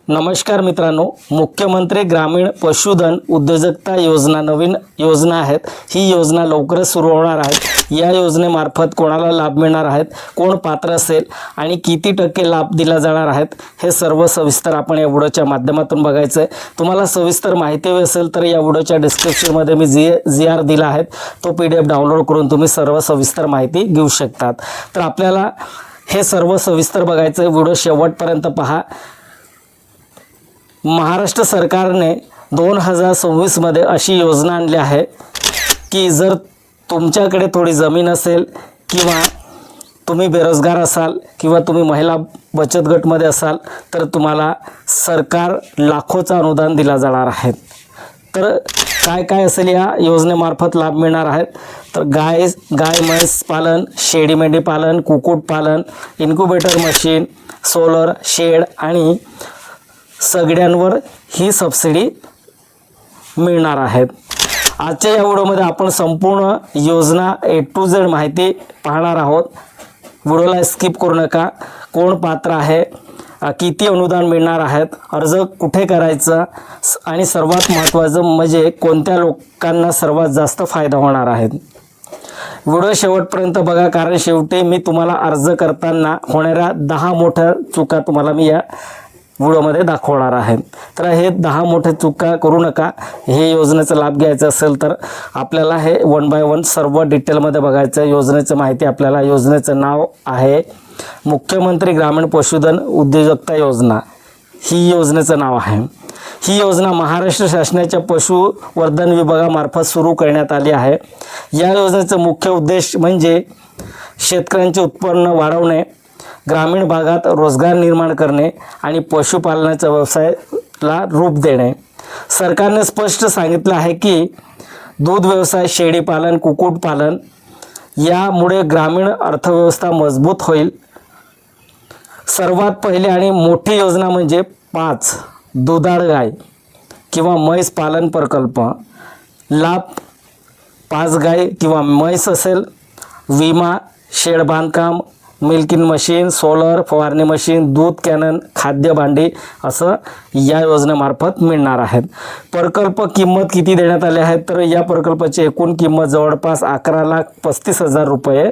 नमस्कार मित्रांनो, मुख्यमंत्री ग्रामीण पशुधन उद्योजकता योजना नवीन योजना आहेत। ही योजना लवकरच सुरू होणार आहे। या योजनेमार्फत कोणाला लाभ मिळणार आहेत, कोण पात्र असेल आणि किती टक्के लाभ दिला जाणार आहेत, हे सर्व सविस्तर आपण या व्हिडिओच्या माध्यमातून बघायचं आहे। तुम्हाला सविस्तर माहिती हवी असेल तर या व्हिडिओच्या डिस्क्रिप्शनमध्ये मी जी.आर. दिला आहे, तो PDF डाउनलोड करून तुम्ही सर्व सविस्तर माहिती घेऊ शकतात। तर आपल्याला हे सर्व सविस्तर बघायचं आहे, व्हिडिओ शेवटपर्यंत पहा। महाराष्ट्र सरकारने 2026 मध्ये अशी योजना आणली आहे की जर तुमच्याकडे थोडी जमीन असेल किंवा तुम्ही बेरोजगार असाल किंवा तुम्ही महिला बचत गटमध्ये असाल तर तुम्हाला सरकार लाखोचं अनुदान दिला जाणार आहे। तर काय काय असेल या योजनेमार्फत लाभ मिळणार आहेत, तर गाय म्हैस पालन, शेळी मेंढी पालन, कुक्कुट पालन, इन्क्युबेटर मशीन, सोलर शेड आणि सगळ्यांवर ही सबसिडी मिळणार आहे। आजच्या या व्हिडिओमध्ये आपण संपूर्ण योजना A to Z माहिती पाहणार आहोत। व्हिडिओला स्किप करू नका। कोण पात्र आहे, किती अनुदान मिळणार आहेत, अर्ज कुठे करायचा आणि सर्वात महत्त्वाचं म्हणजे कोणत्या लोकांना सर्वात जास्त फायदा होणार आहे। व्हिडिओ शेवटपर्यंत बघा, कारण शेवटी मी तुम्हाला अर्ज करताना होणाऱ्या 10 मोठ्या चुका तुम्हाला मी या व्हिडिओमध्ये दाखवणार आहे। तर हे 10 मोठ्या चुका करू नका। हे योजनेचा लाभ घ्यायचा असेल तर आपल्याला हे 1 बाय 1 सर्व डिटेलमध्ये बघायचं। योजनेची माहिती आपल्याला, योजनेचं नाव आहे मुख्यमंत्री ग्रामीण पशुधन उद्योजकता योजना, ही योजनेचं नाव आहे। ही योजना महाराष्ट्र शासनाच्या पशुवर्धन विभागामार्फत सुरू करण्यात आली आहे। या योजनेचा मुख्य उद्देश म्हणजे शेतकऱ्यांचे उत्पन्न वाढवणे, ग्रामीण भागात रोजगार निर्माण करणे आणि पशुपालनाच्या व्यवसायाला रूप देणे। सरकारने स्पष्ट सांगितलं आहे की दूध व्यवसाय, शेळी पालन, कुक्कुटपालन यामुळे ग्रामीण अर्थव्यवस्था मजबूत होईल। सर्वात पहिली आणि मोठी योजना म्हणजे 5 दुधाळ गाय किंवा म्हैस पालन प्रकल्प। लाभ 5 गाय किंवा म्हैस असेल, विमा, शेड बांधकाम, मिल्किंग मशीन, सोलर फवारणी मशीन, दूध कॅनन, खाद्य भांडी असं या योजनेमार्फत मिळणार आहेत। प्रकल्प किंमत किती देण्यात आली आहे, तर या प्रकल्पाची एकूण किंमत जवळपास 11,35,000 रुपये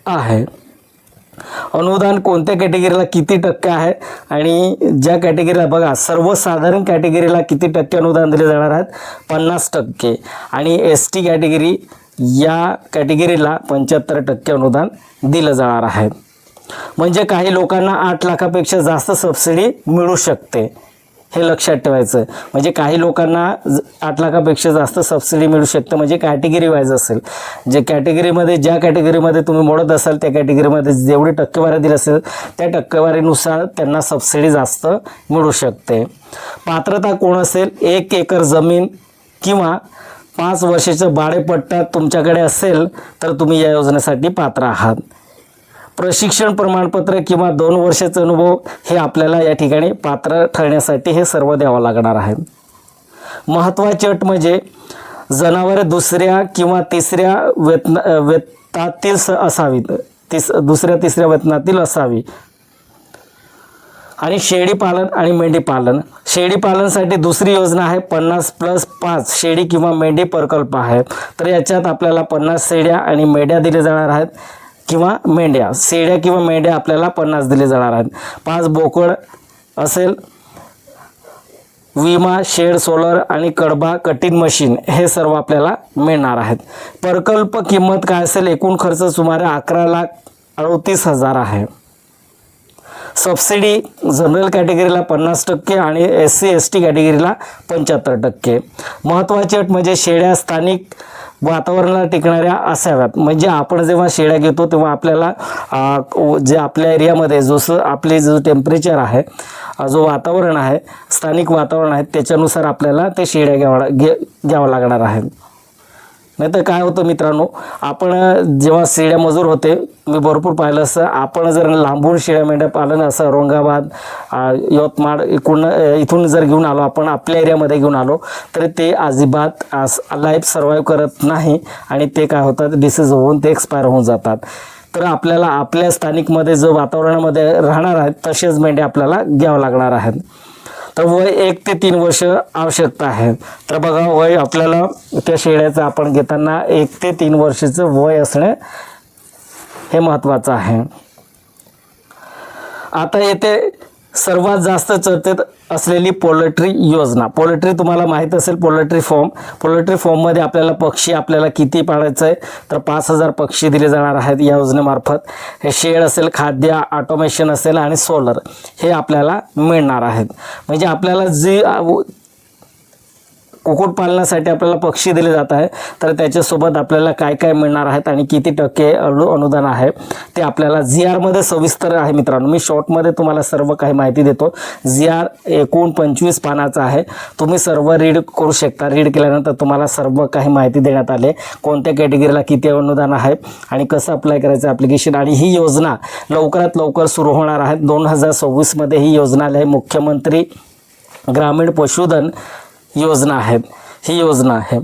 आहे। अनुदान कोणत्या कॅटेगरीला किती टक्के आहे आणि ज्या कॅटेगरीला बघा, सर्वसाधारण कॅटेगरीला किती टक्के अनुदान दिले जाणार आहेत, 50% आणि ST कॅटेगरी या कॅटेगरीला 75% अनुदान दिलं जाणार आहे। म्हणजे काही लोकांना 8 लाखापेक्षा जास्त सबसिडी मिळू शकते, हे लक्षात ठेवायचं। म्हणजे काही लोकांना 8 लाखापेक्षा जास्त सबसिडी मिळू शकते, म्हणजे कॅटेगरी वाईज असेल। जे कॅटेगरीमध्ये ज्या कॅटेगरीमध्ये तुम्ही मोडत असाल त्या कॅटेगरीमध्ये जेवढी टक्केवारी दिली असेल त्या टक्केवारीनुसार त्यांना सबसिडी जास्त मिळू शकते। पात्रता कोण असेल, 1 एकर जमीन किंवा 5 वर्षाचा भाडेपट्टा तुमच्याकडे असेल तर तुम्ही या योजनेसाठी पात्र आहात। प्रशिक्षण प्रमाणपत्र किंवा 2 वर्षाचा अनुभव हे आपल्याला या ठिकाणी पात्र ठरण्यासाठी हे सर्व द्यावं लागणार आहे। महत्त्वाची अट म्हणजे जनावरे दुसऱ्या किंवा तिसऱ्या वेतनातील असावीत, दुसऱ्या तिसऱ्या वेतनातील असावी। आणि शेळी पालन आणि मेंढी पालन, शेळी पालनसाठी दुसरी योजना आहे 50+5 शेळी किंवा मेंढी प्रकल्प आहे। तर याच्यात आपल्याला 50 शेळ्या आणि मेंढ्या दिले जाणार आहेत किंवा मेंढ्या, शेळ्या किंवा मेंढ्या आपल्याला 50 दिले जाणार आहेत। 5 बोकड असेल, विमा, शेड, सोलर आणि कडबा कटिंग मशीन हे सर्व आपल्याला मिळणार आहेत। प्रकल्प किंमत काय असेल, एकूण खर्च सुमारे 11,38,000 आहे। सबसिडी जनरल कॅटेगरीला 50% आणि SC ST कॅटेगरीला 75%। महत्त्वाची अट म्हणजे शेळ्या स्थानिक वातावरणाला टिकणाऱ्या असाव्यात। म्हणजे आपण जेव्हा शेळ्या घेतो तेव्हा आपल्याला जे आपल्या एरियामध्ये जसं आपले जो टेम्परेचर आहे, जो वातावरण आहे, स्थानिक वातावरण आहे, त्याच्यानुसार आपल्याला ते शेळ्या घ्यावं लागणार आहे। नाही तर काय होतं मित्रांनो, आपण जेव्हा शेळ्या मजूर होते, मी भरपूर पाहिलं असं, आपण जर लांबून शेळ्या मेंढ्या पालन असं औरंगाबाद, यवतमाळ इथून जर घेऊन आलो, आपण आपल्या एरियामध्ये घेऊन आलो तर ते अजिबात लाईफ सर्वाईव्ह करत नाही आणि ते काय होतात, डिसीज होऊन ते एक्सपायर होऊन जातात। तर आपल्याला आपल्या स्थानिकमध्ये जो वातावरणामध्ये राहणार आहेत तसेच मेंढ्या आपल्याला घ्यावं लागणार आहेत. तर वय 1 ते 3 वर्ष आवश्यकता आहे. तर बघा वय आपल्याला त्या शेळ्याचं आपण घेताना 1 ते 3 वर्षाचं वय असणे हे महत्त्वाचं आहे. आता येथे सर्वात जास्त चर्चेत असलेली पोल्ट्री योजना. पोल्ट्री तुम्हाला माहीत असेल, पोल्ट्री फॉर्ममध्ये आपल्याला पक्षी आपल्याला किती पाळायचं आहे तर 5,000 पक्षी दिले जाणार आहेत या योजनेमार्फत. हे शेड असेल, खाद्य, ऑटोमेशन असेल आणि सोलर हे आपल्याला मिळणार आहेत. म्हणजे आपल्याला जी कुक्कुटपालनासाठी आपल्याला पक्षी दिले जात आहे तर त्याच्यासोबत आपल्याला काय काय मिळणार आहेत आणि किती टक्के अनुदान आहे ते आपल्याला ZR सविस्तर आहे मित्रांनो. मी शॉर्टमध्ये तुम्हाला सर्व काही माहिती देतो. ZR एकूण 25 पानाचा आहे. तुम्ही सर्व रीड करू शकता. रीड केल्यानंतर तुम्हाला सर्व काही माहिती देण्यात आले, कोणत्या कॅटेगरीला किती अनुदान आहे आणि कसं अप्लाय करायचं ॲप्लिकेशन. आणि ही योजना लवकरात लवकर सुरू होणार आहे. 2026 ही योजना आहे. मुख्यमंत्री ग्रामीण पशुधन योजना आहेत. ही योजना आहे.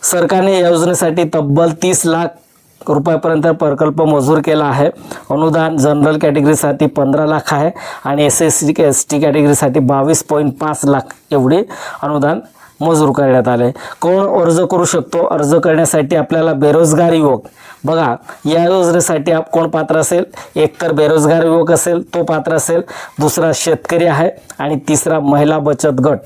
सरकारने या योजनेसाठी तब्बल 30 लाख रुपयापर्यंत प्रकल्प मंजूर केला आहे. अनुदान जनरल कॅटेगरीसाठी 15 लाख आहे आणि SC ST कॅटेगरीसाठी 22.5 लाख एवढे अनुदान मंजूर करण्यात आले. कोण अर्ज करू शकतो? अर्ज करण्यासाठी आपल्याला बेरोजगार युवक, बघा या योजनेसाठी कोण पात्र असेल? एक तर बेरोजगार युवक असेल तो पात्र असेल, दुसरा शेतकरी आहे आणि तिसरा महिला बचत गट.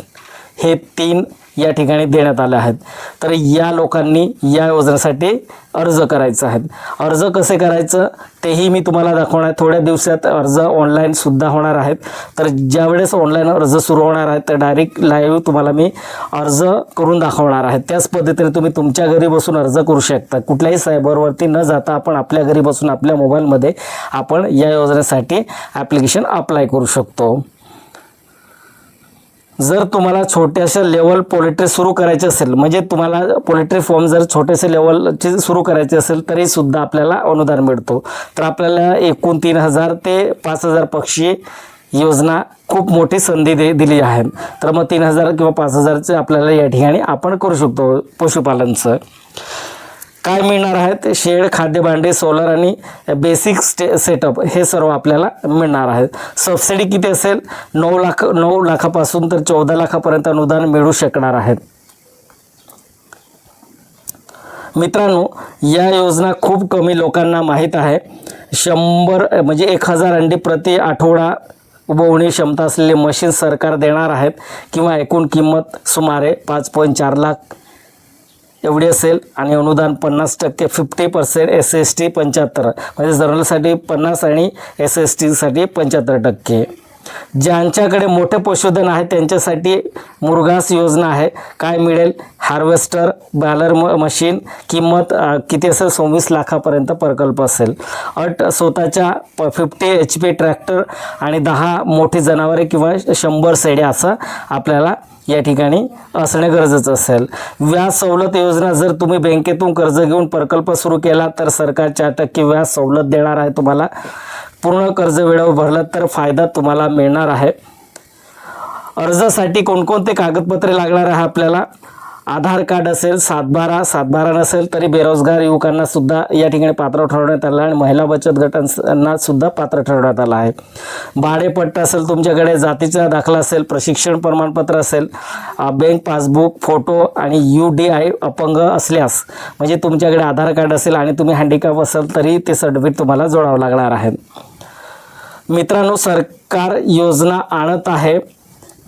हे 3 या ठिकाणी देण्यात आले आहेत. तर या लोकांनी या योजनेसाठी अर्ज करायचा आहे. अर्ज कसे करायचं तेही मी तुम्हाला दाखवणार. थोड्या दिवसात अर्ज ऑनलाईनसुद्धा होणार आहेत. तर ज्यावेळेस ऑनलाईन अर्ज सुरू होणार आहेत तर डायरेक्ट लाईव्ह तुम्हाला मी अर्ज करून दाखवणार आहे. त्याच पद्धतीने तुम्ही तुमच्या घरी बसून अर्ज करू शकता. कुठल्याही सायबरवरती न जाता आपण आपल्या घरी बसून आपल्या मोबाईलमध्ये आपण या योजनेसाठी ॲप्लिकेशन अप्लाय करू शकतो. जर तुम्हाला छोट्याशा लेवल पोल्ट्री सुरू करायचे असेल, म्हणजे तुम्हाला पोल्ट्री फार्म जर छोट्याशा लेवलचे सुरू करायचे असेल तरीसुद्धा आपल्याला अनुदान मिळतो. तर आपल्याला एकूण 3,000 ते 5,000 पक्षी योजना खूप मोठी संधी दिली आहे. तर मग 3,000 किंवा 5,000चे आपल्याला या ठिकाणी आपण करू शकतो पशुपालनचं. काय मिळणार आहेत? शेड, खाद्य, भांडे, सोलर आणि बेसिक सेटअप हे सर्व आपल्याला मिळणार आहेत. सबसिडी किती असेल? 9 लाखापासून तर 14 लाखापर्यंत अनुदान मिळू शकणार आहेत. मित्रांनो, या योजना खूप कमी लोकांना माहीत आहे. 100 म्हणजे 1,000 अंडी प्रति आठवडा उबवणी क्षमता असलेले मशीन सरकार देणार आहेत किंवा एकूण किंमत सुमारे 5.4 लाख एवढी असेल आणि अनुदान 50% 50% SST 75, म्हणजे जनरलसाठी 50 आणि SSTसाठी 75%. ज्यांच्याकडे मोठे पशुधन आहे त्यांच्यासाठी मुरघास योजना आहे. काय मिळेल? हार्वेस्टर, बॅलर मशीन, किंमत किती असेल? 24 लाखापर्यंत प्रकल्प असेल. अट स्वतःच्या 50 HP ट्रॅक्टर आणि 10 मोठी जनावरे किंवा 100 शेळ्या असं आपल्याला या ठिकाणी असणे गरजेचं असेल. व्याज सवलत योजना, जर तुम्ही बँकेतून कर्ज घेऊन प्रकल्प सुरू केला तर सरकार 4% व्याज सवलत देणार आहे तुम्हाला. पूर्ण कर्ज वेळेवर भरलं तर फायदा तुम्हाला मिळणार आहे. अर्जासाठी कोणकोणते कागदपत्रे लागणार आहे आपल्याला? आधार कार्ड असेल, 7/12 नसेल तरी बेरोजगार युवकांना सुद्धा या ठिकाणी पात्र ठरवण्यात आलं आणि महिला बचत गटांना सुद्धा पात्र ठरवण्यात आलं आहे. भाडेपट्टा असेल तुमच्याकडे, जातीचा दाखला असेल, प्रशिक्षण प्रमाणपत्र असेल, बँक पासबुक, फोटो आणि UDI अपंग असल्यास, म्हणजे तुमच्याकडे आधार कार्ड असेल आणि तुम्ही हँडिकॅप असाल तरी ते सर्टिफिकेट तुम्हाला जोडावं लागणार आहे. मित्रांनो, सरकार योजना आणत आहे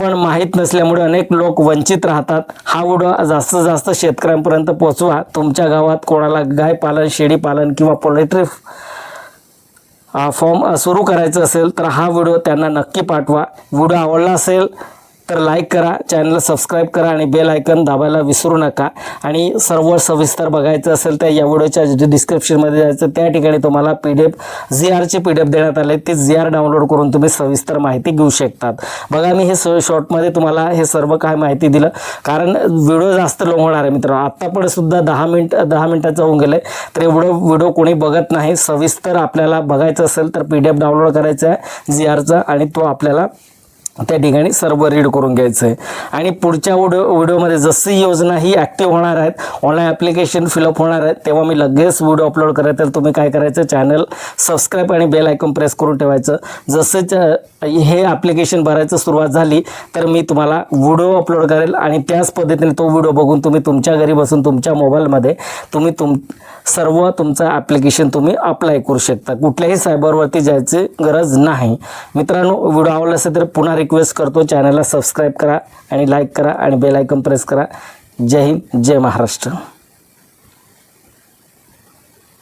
पण माहीत नसल्यामुळे अनेक लोक वंचित राहतात. हा व्हिडिओ जास्तीत जास्त शेतकऱ्यांपर्यंत पोहोचवा. तुमच्या गावात कोणाला गाय पालन, शेळी पालन किंवा पोल्ट्री फार्म सुरू करायचं असेल तर हा व्हिडिओ त्यांना नक्की पाठवा. व्हिडिओ आवडला असेल तर लाईक करा, चॅनलला सबस्क्राईब करा आणि बेल आयकन दाबायला विसरू नका. आणि सर्व सविस्तर बघायचं असेल तर या व्हिडिओच्या डिस्क्रिप्शनमध्ये जायचं, त्या ठिकाणी तुम्हाला PDF ZRचे PDF देण्यात आले. ते ZR डाउनलोड करून तुम्ही सविस्तर माहिती घेऊ शकतात. बघा, मी हे शॉर्टमध्ये तुम्हाला हे सर्व काय माहिती दिलं, कारण व्हिडिओ जास्त लॉंग होणार आहे मित्रांनो. आत्ता पण सुद्धा 10 मिनिटाचं होऊन गेलं आहे तर एवढं व्हिडिओ कोणी बघत नाही. सविस्तर आपल्याला बघायचं असेल तर PDF डाउनलोड करायचा आहे ZRचा आणि तो आपल्याला त्या ठिकाणी सर्व रीड करून घ्यायचं आहे. आणि पुढच्या व्हिडिओमध्ये जशी योजना ही ॲक्टिव्ह होणार आहेत, ऑनलाईन ॲप्लिकेशन फिलअप होणार आहेत, तेव्हा मी लगेच व्हिडिओ अपलोड करायचं. तर तुम्ही काय करायचं, चॅनल सबस्क्राईब आणि बेल आयकॉन प्रेस करून ठेवायचं. जसंच हे ॲप्लिकेशन भरायचं सुरुवात झाली तर मी तुम्हाला व्हिडिओ अपलोड करेल आणि त्याच पद्धतीने तो व्हिडिओ बघून तुम्ही तुमच्या घरी बसून तुमच्या मोबाईलमध्ये तुम्ही सर्व तुमचं ॲप्लिकेशन तुम्ही अप्लाय करू शकता. कुठल्याही सायबरवरती जायची गरज नाही. मित्रांनो, व्हिडिओ आवडला असेल तर पुन्हा रिक्वेस्ट करतो, चॅनलला सबस्क्राईब करा आणि लाईक करा आणि बेल आयकॉन प्रेस करा. जय हिंद, जय महाराष्ट्र.